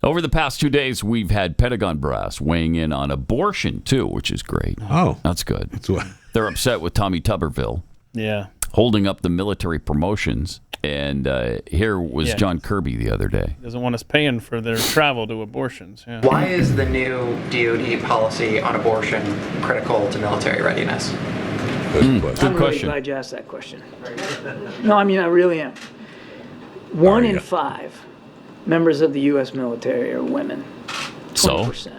Over the past 2 days, we've had Pentagon brass weighing in on abortion, too, which is great. Oh. That's good. They're upset with Tommy Tuberville. Yeah. Holding up the military promotions. And here was John Kirby the other day. Doesn't want us paying for their travel to abortions. Yeah. Why is the new DOD policy on abortion critical to military readiness? Good I'm really question. glad you asked that question. No, I mean, I really am. 1 in 5 members of the U.S. military are women. 20%. So?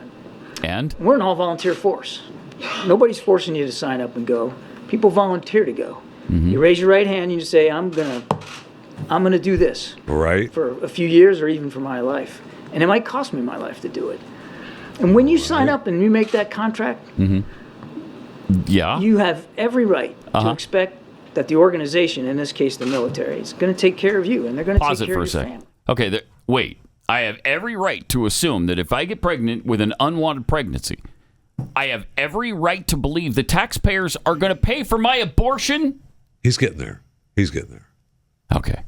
And? We're an all-volunteer force. Nobody's forcing you to sign up and go. People volunteer to go. Mm-hmm. You raise your right hand and you say, I'm gonna do this. Right. For a few years or even for my life. And it might cost me my life to do it. And when you sign up and you make that contract, you have every right to expect that the organization, in this case the military, is going to take care of you, and they're going to take care of your family. Okay, wait. I have every right to assume that if I get pregnant with an unwanted pregnancy, I have every right to believe the taxpayers are going to pay for my abortion? He's getting there. Okay.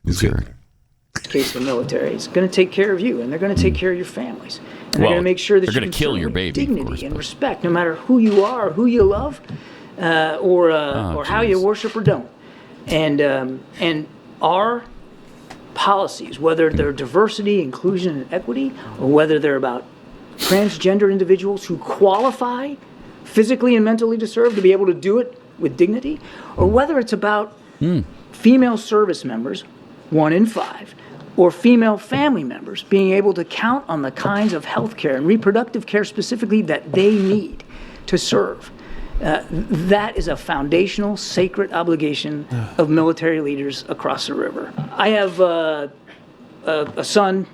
He's getting there. In this case the military, is going to take care of you, and they're going to take care of your families. And they're going to make sure that they're going to kill your baby, dignity and respect, no matter who you are, who you love, or how you worship or don't. And our policies, whether they're diversity, inclusion, and equity, or whether they're about transgender individuals who qualify physically and mentally to serve, to be able to do it with dignity, or whether it's about female service members, 1 in 5, or female family members being able to count on the kinds of health care and reproductive care specifically that they need to serve. That is a foundational, sacred obligation of military leaders across the river. I have a son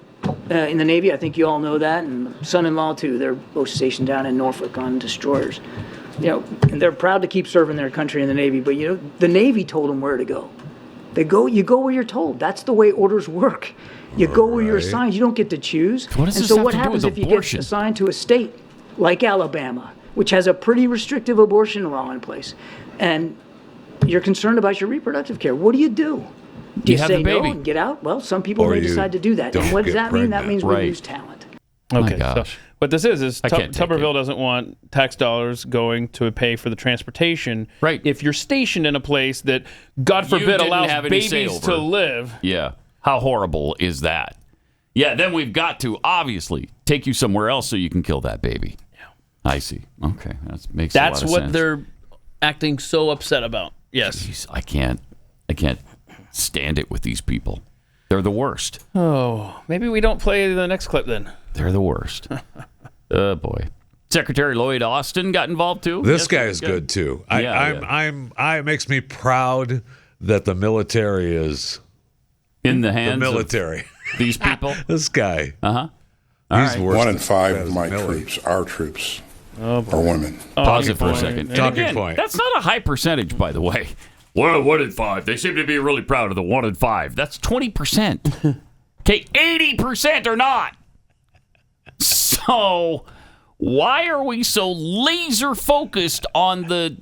in the Navy. I think you all know that, and son-in-law too. They're both stationed down in Norfolk on destroyers. And they're proud to keep serving their country in the Navy. But the Navy told them where to go. You go where you're told. That's the way orders work. You go where you're assigned. You don't get to choose. What does this have what to do happens with if you abortion? get assigned to a state like Alabama, which has a pretty restrictive abortion law in place, and you're concerned about your reproductive care? What do? Do you have say the baby. no and get out? Well, some people Or may you decide to do that. don't And what does get that mean? That pregnant. means Right. we lose talent. Okay, My gosh. so what this is I can't take Tuberville it. doesn't want tax dollars going to pay for the transportation. Right. If you're stationed in a place that, God forbid, didn't allows have any say babies over. to live. Yeah. How horrible is that? Yeah, then we've got to, obviously, take you somewhere else so you can kill that baby. Yeah. I see. Okay. That makes a lot of sense. That's what they're acting so upset about. Yes. Jeez, I can't stand it with these people. They're the worst. Oh, maybe we don't play the next clip then. They're the worst. Oh, boy. Secretary Lloyd Austin got involved, too? This guy is good, too. It makes me proud that the military is In the the hands military. of these people? This guy. Uh-huh. He's right. worse 1 in than 5 Travis of my Miller. troops, our troops, are women. Pause it for a second. And Talking again, point. that's not a high percentage, by the way. Well, 1 in 5. They seem to be really proud of the 1 in 5. That's 20%. Okay, 80% are not. So why are we so laser focused on the,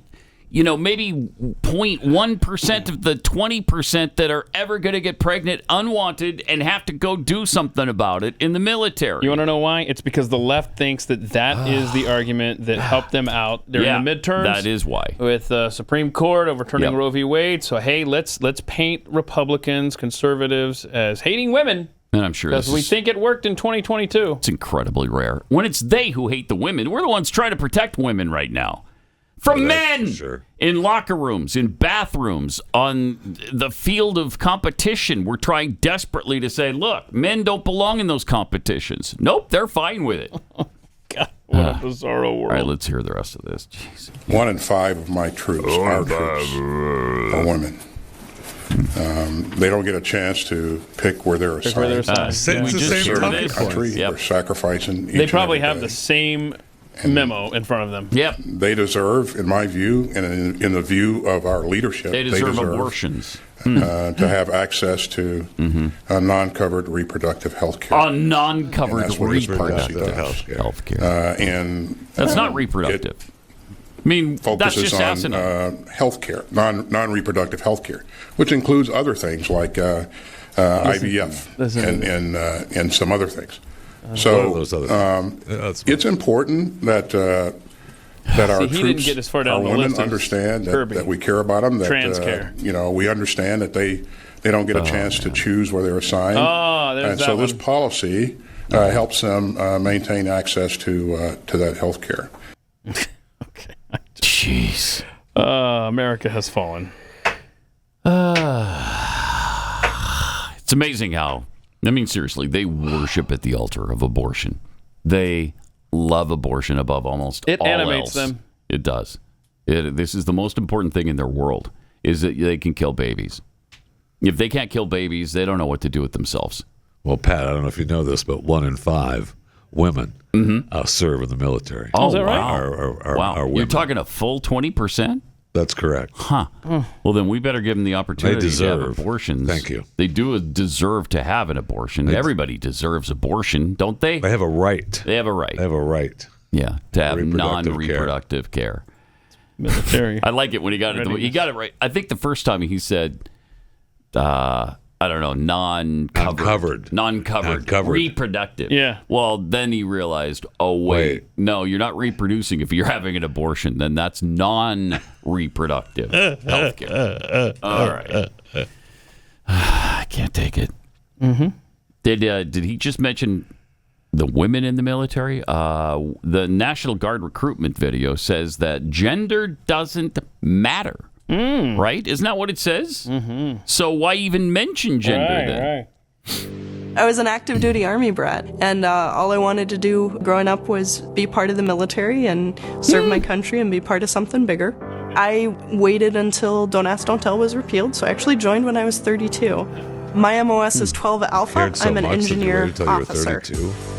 maybe 0.1% of the 20% that are ever going to get pregnant unwanted and have to go do something about it in the military? You want to know why? It's because the left thinks that is the argument that helped them out during the midterms. That is why. With the Supreme Court overturning Yep. Roe v. Wade. So, hey, let's paint Republicans, conservatives as hating women And I'm sure because this we is, think it worked in 2022. it's incredibly rare. When it's they who hate the women, we're the ones trying to protect women right now. From men for sure. in locker rooms, in bathrooms, on the field of competition. We're trying desperately to say, look, men don't belong in those competitions. Nope, they're fine with it. God, what a bizarro world. All right, let's hear the rest of this. Jeez. 1 in 5 of my troops, our troops, are women. They don't get a chance to pick where they're Pick where they're assigned. assigned. It's We the just same heard talking this. point. Country, Yep. they're sacrificing each They and probably every have day. the same memo in front of them. Yep, They deserve, in my view, and in the view of our leadership, they deserve abortions. to have access to non-covered reproductive health care. On non-covered And that's what this reproductive policy does. health care. And That's not reproductive. I mean, that's focuses just on asinine. health care, non-reproductive health care, which includes other things like IVF and some other things. So those other it's important that our he didn't troops, get as far our down the women list as understand Kirby. that we care about them. That Trans care. we understand that they don't get a chance to choose where they're assigned. There's and that so this one. policy helps them maintain access to that health care. Okay. Jeez. America has fallen. It's amazing how, I mean, seriously, they worship at the altar of abortion. They love abortion above almost It all animates else. them. It does. This is the most important thing in their world, is that they can kill babies. If they can't kill babies, they don't know what to do with themselves. Well, Pat, I don't know if you know this, but 1 in 5 women serve in the military. Oh, is that right? Are wow. women. You're talking a full 20%? That's correct. Huh. Well, then we better give them the opportunity to have deserve. abortions. Thank you. They do deserve to have an abortion. Everybody deserves abortion, don't they? They have a right. They have a right. They have a right. Yeah, to have Reproductive non-reproductive care. Military. I like it when he got it. He got it right. I think the first time he said, I don't know, non-covered. Reproductive. Yeah. Well, then he realized, oh, wait. No, you're not reproducing if you're having an abortion. Then that's non-reproductive healthcare. All right. I can't take it. Mm-hmm. Did he just mention the women in the military? The National Guard recruitment video says that gender doesn't matter. Right? Isn't that what it says? Mm-hmm. So why even mention gender then? Right. I was an active duty Army brat, and all I wanted to do growing up was be part of the military and serve my country and be part of something bigger. I waited until Don't Ask, Don't Tell was repealed, so I actually joined when I was 32. My MOS is 12 Alpha. I'm an engineer officer.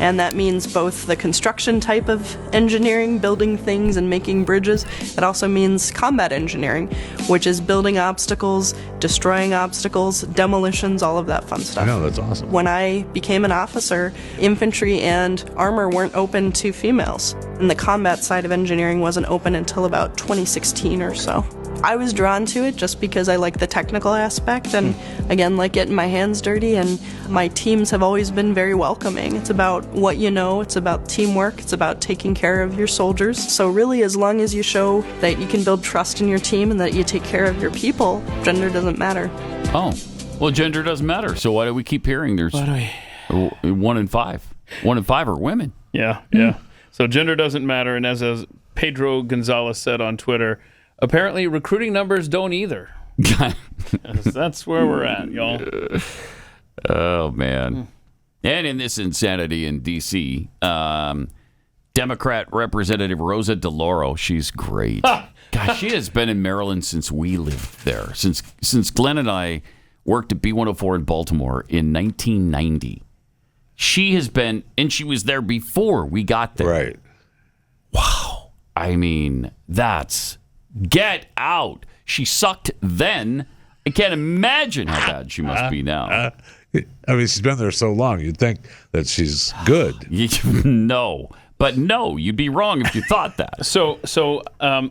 And that means both the construction type of engineering, building things and making bridges. It also means combat engineering, which is building obstacles, destroying obstacles, demolitions, all of that fun stuff. I know, that's awesome. When I became an officer, infantry and armor weren't open to females. And the combat side of engineering wasn't open until about 2016 or so. I was drawn to it just because I like the technical aspect and, again, like getting my hands dirty, and my teams have always been very welcoming. It's about what you know, it's about teamwork, it's about taking care of your soldiers. So really, as long as you show that you can build trust in your team and that you take care of your people, gender doesn't matter. Oh, well, gender doesn't matter. So why do we keep hearing there's 1 in 5? 1 in 5 are women. Yeah. So gender doesn't matter, and as Pedro Gonzalez said on Twitter, apparently recruiting numbers don't either. That's where we're at, y'all. Oh, man. And in this insanity in D.C., Democrat Representative Rosa DeLauro, she's great. Gosh, she has been in Maryland since we lived there, since Glenn and I worked at B104 in Baltimore in 1990. She has been, and she was there before we got there. Right. Wow. I mean, that's... Get out. She sucked then. I can't imagine how bad she must be now. I mean, she's been there so long. You'd think that she's good. No. But no, you'd be wrong if you thought that. So,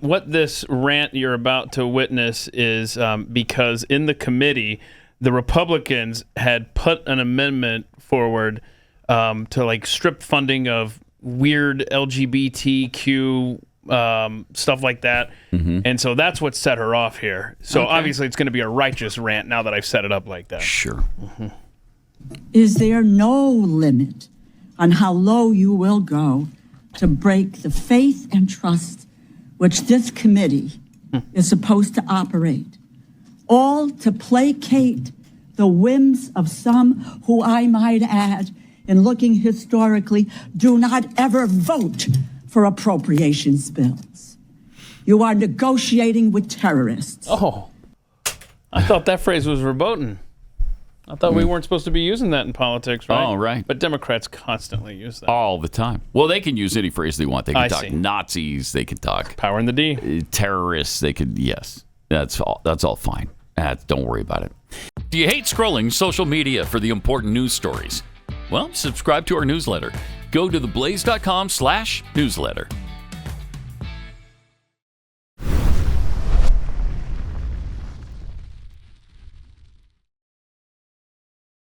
what this rant you're about to witness is because in the committee, the Republicans had put an amendment forward to like strip funding of weird LGBTQ stuff like that. Mm-hmm. And so that's what set her off here. So obviously it's going to be a righteous rant now that I've set it up like that. Sure. Mm-hmm. Is there no limit on how low you will go to break the faith and trust which this committee is supposed to operate, all to placate the whims of some who, I might add, in looking historically, do not ever vote for appropriations bills? You are negotiating with terrorists. Oh, I thought that phrase was verboten. I thought we weren't supposed to be using that in politics, right? Oh, right. But Democrats constantly use that. All the time. Well, they can use any phrase they want. They can I talk see. Nazis. They can talk Power in the D. Terrorists. They could, yes. That's all fine. Don't worry about it. Do you hate scrolling social media for the important news stories? Well, subscribe to our newsletter. Go to theblaze.com/newsletter.